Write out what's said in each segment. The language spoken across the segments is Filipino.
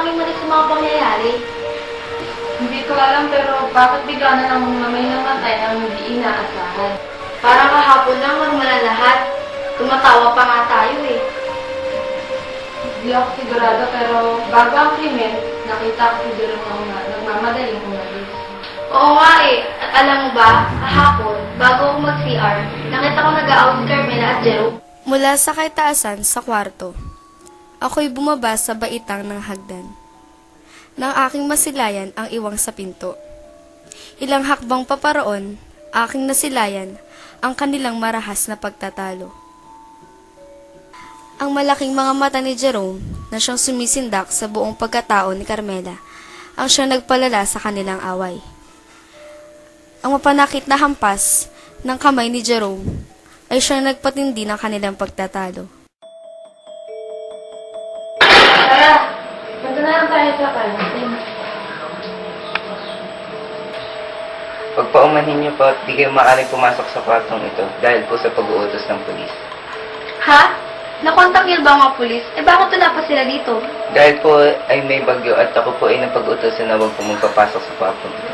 aming mali sa mga pangyayari. Hindi ko alam pero bakit bigla na lang may namatay na hindi inaasahan? Parang kahapon lang normal na lahat. Tumatawa pa nga tayo eh. Hindi ako sigurado pero bago ang krimen, nakita ko si Jerome na nagmamadaling umalis. Oo nga eh. At alam mo ba, kahapon, bago ako mag-CR, nakita ko nag-out si Carmela at Jerome. Mula sa kaitaasan sa kwarto, ako'y bumaba sa baitang ng hagdan. Nang aking masilayan ang iwang sa pinto. Ilang hakbang paparoon, aking nasilayan ang kanilang marahas na pagtatalo. Ang malaking mga mata ni Jerome na siyang sumisindak sa buong pagkatao ni Carmela ang siyang nagpalala sa kanilang away. Ang mapanakit na hampas ng kamay ni Jerome ay siyang nagpatindi ng kanilang pagtatalo. Tara, punta na lang tayo sa kantin. Pagpaumanhin niyo po at di kayo maaaring pumasok sa kwartong ito dahil po sa pag-uutos ng pulis. Ha? Nakontakil ba ang mga pulis? Eh bakit wala pa sila dito? Dahil po ay may bagyo at ako po ay napag-utosan na huwag po magpapasok sa kwartong ito.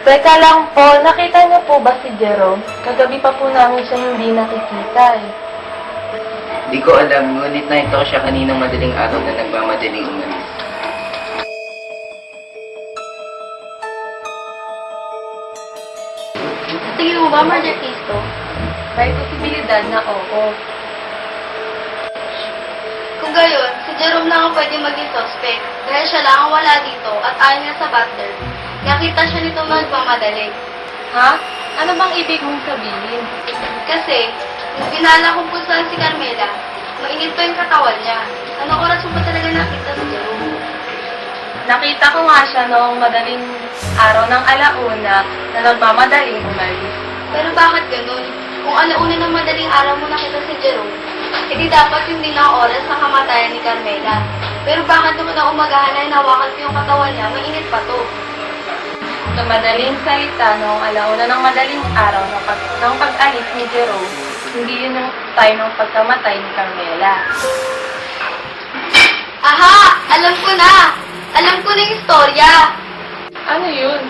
Teka lang po, nakita niyo po ba si Jerome? Kagabi pa po namin siya hindi nakikita eh. Di ko alam, ngunit nakita ko siya kaninang madaling araw na nagmamadaling umalis. Tingin mo ba murder case to? May posibilidad na oo. Kung gayon, si Jerome lang ang pwede maging suspect dahil siya lang ang wala dito at ayaw niya sa butler. Nakita siya nito magmamadali. Ha? Ano bang ibig mong sabihin? Kasi, nung binala ko po sa si Carmela, mainit pa yung katawan niya. Anong oras mo ba talaga nakita si Jerome? Nakita ko nga siya noong madaling araw ng alauna na nagmamadaling umalis. Pero bakit ganun? Kung alauna ng madaling araw mo nakita si Jerome, hindi dapat yung din ang oras ng kamatayan ni Carmela. Pero bakit naman na umagahan na hinawakan ko yung katawan niya, mainit pa to? Sa madaling salita, noong alauna ng madaling araw ng pag-alis ni Jerome, hindi yun yung time ng pagkamatay ni Carmela. Aha! Alam ko na! Alam ko na yung istorya! Ano yun?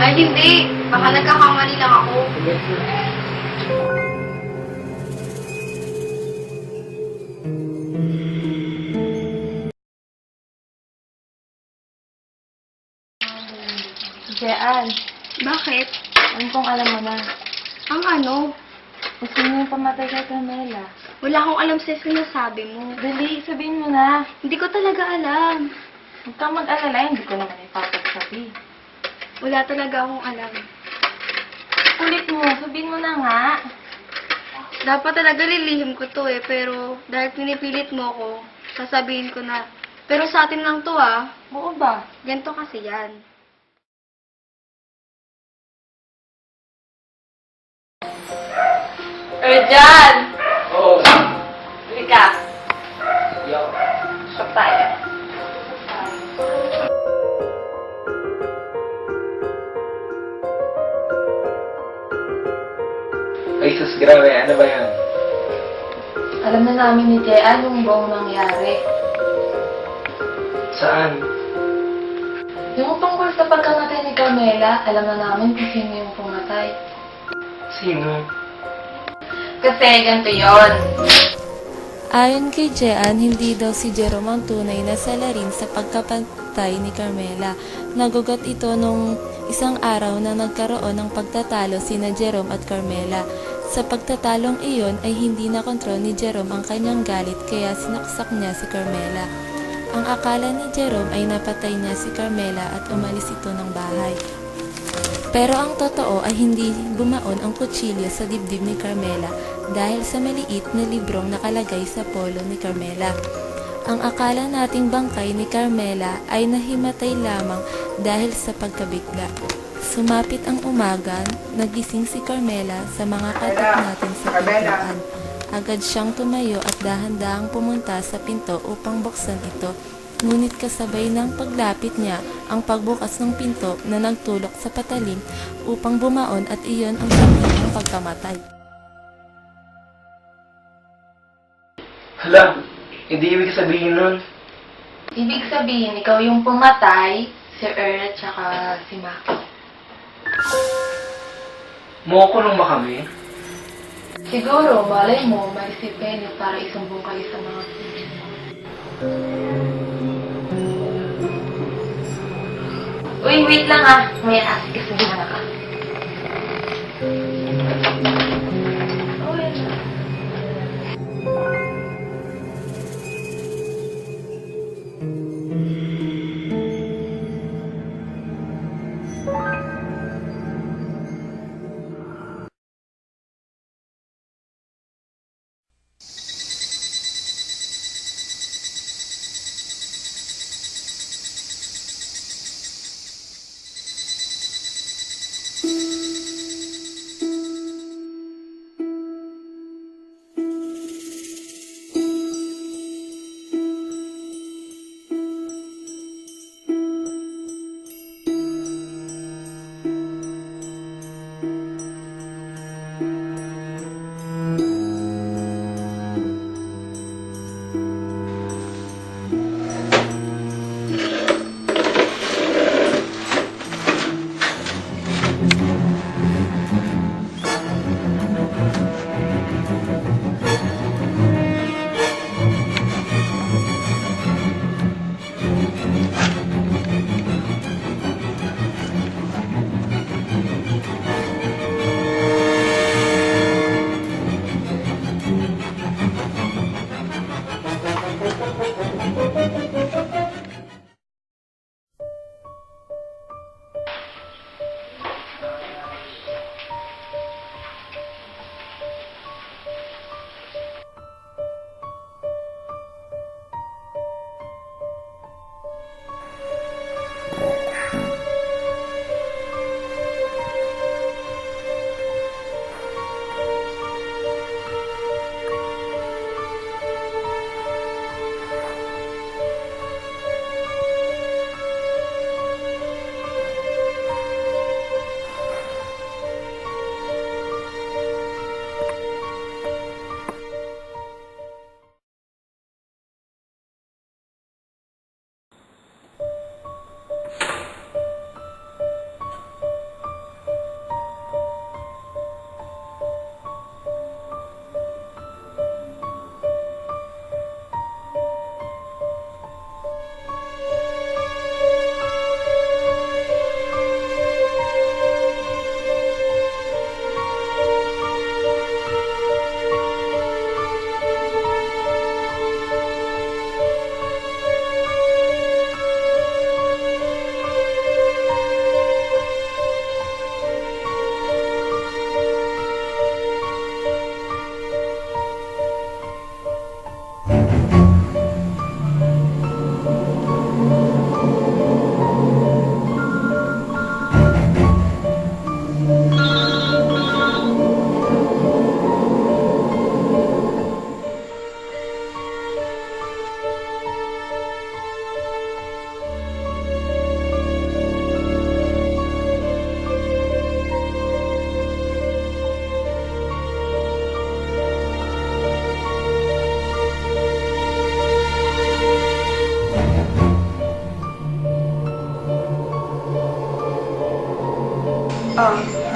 Ay, hindi. Baka nagkakamali lang ako. Jean, Bakit? ano kung alam mo na? Ang ano? Kung sino yung pamatay kay Carmela? Wala akong alam sa sinasabi mo. Dali, sabihin mo na. Hindi ko talaga alam. Huwag kang mag-alala, hindi ko naman ipapagsabi. Wala talaga akong alam. Ulit mo, sabihin mo na nga. Dapat talaga lilihim ko to eh, pero dahil pinipilit mo ako, sasabihin ko na. Pero sa atin lang to ah. Oo ba? Ganito kasi yan. Jan! Oo. Halika. Yo. Shop tayo. Ay, sus, grabe. Ano ba yan? Alam na namin ni Jean yung buong nangyari. Saan? Yung tungkol sa pagkamatay ni Carmela, alam na namin kung sino yung pumatay. Sino? Kasi ganito yun. Ayon kay Jean, hindi daw si Jerome ang tunay na salarin sa pagkapatay ni Carmela. Nagugat ito nung isang araw na nagkaroon ng pagtatalo sina Jerome at Carmela. Sa pagtatalong iyon ay hindi na kontrol ni Jerome ang kanyang galit kaya sinaksak niya si Carmela. Ang akala ni Jerome ay napatay niya si Carmela at umalis ito ng bahay. Pero ang totoo ay hindi bumaon ang kutsilyo sa dibdib ni Carmela dahil sa maliit na librong nakalagay sa polo ni Carmela. Ang akala nating bangkay ni Carmela ay nahimatay lamang dahil sa pagkabigla. Sumapit ang umaga, nagising si Carmela sa mga katok natin sa pintuan. Agad siyang tumayo at dahan-dahang pumunta sa pinto upang buksan ito. ngunit kasabay ng paglapit niya ang pagbukas ng pinto na nagtulok sa patalim upang bumaon at iyon ang sanhi ng pagkamatay. Hala, hindi ibig sabihin nun. Ibig sabihin, ikaw yung pumatay, si Earl at saka si Maki. Makakulong ba kami? Siguro, malay mo, may si Penny para isumbong kayo sa mga pulis. Uy, wait lang ah. May asikasuhin na ka.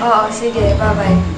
Oo, sige, bye-bye.